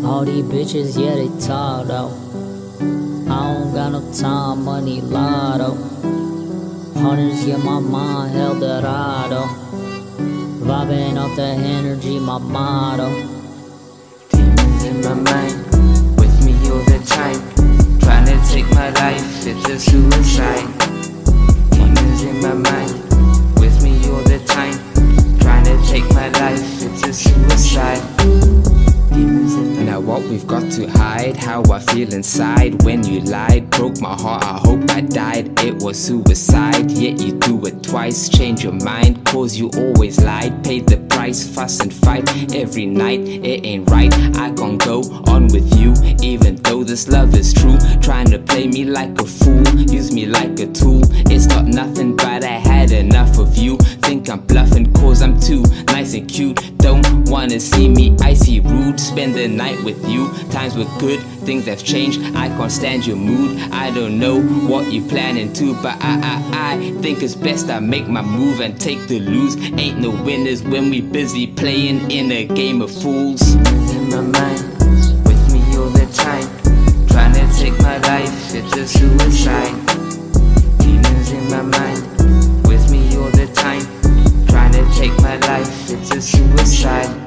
All these bitches, yeah, they talk though. I don't got no time, money, lotto. Hundreds, yeah, my mind, Eldorado. Vibing off the energy, my motto. Demons in my mind, with me all the time. Trying to take my life, it's a suicide. Demons in my mind, with me all the time. Trying to take my life, it's a suicide. Demons in my now what we've got to hide, how I feel inside. When you lied, broke my heart, I hope I died. It was suicide, yet you do it twice. Change your mind, cause you always lied. Paid the price, fuss and fight every night. It ain't right, I can't go on with you, even though this love is true. Trying to play me like a fool, use me like a tool. It's not nothing, but I had enough of you. Think I'm bluffing cause I'm too nice and cute. Don't wanna see me icy rude. Spend the night with you, times were good, things have changed. I can't stand your mood, I don't know what you planning to, but I think it's best I make my move and take the lose. Ain't no winners when we busy playing in a game of fools. Demons in my mind, with me all the time. Trying to take my life, it's a suicide. Demons in my mind, with me all the time. Trying to take my life, it's a suicide.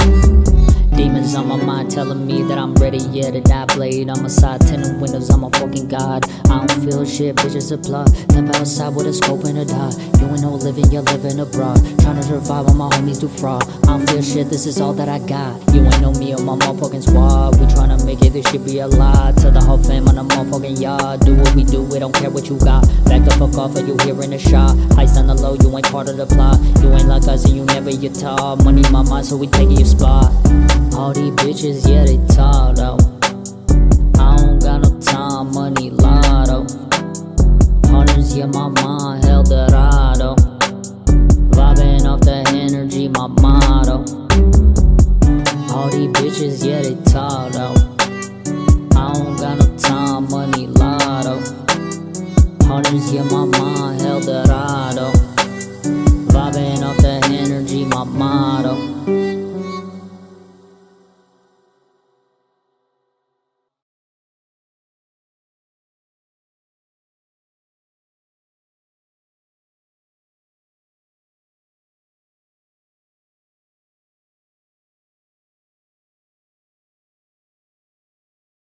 Demons on my mind telling me that I'm ready, yeah, to die. Blade on my side, tinted windows, I'm a fucking god. I don't feel shit, bitches apply. Never outside with a scope and a dot. You ain't no living, you're living abroad. Trying to survive on my homies do fraud. I don't feel shit, this is all that I got. You ain't know me or my motherfucking squad. We tryna make it, this shit be a lie. To the whole fam on the motherfucking yard. Do what we do, we don't care what you got. Back the fuck off, or you hearing a shot. Heist on the low, you ain't part of the plot. You ain't like us and you never your top. Money my mind, so we taking your spot. All these bitches, yeah, they talk though. I don't got no time, money, lotto. Hundreds, yeah, my mind, Eldorado. Vibing off the energy, my motto. All these bitches, yeah, they talk though. I don't got no time, money, lotto. Hundreds, yeah, my mind, Eldorado.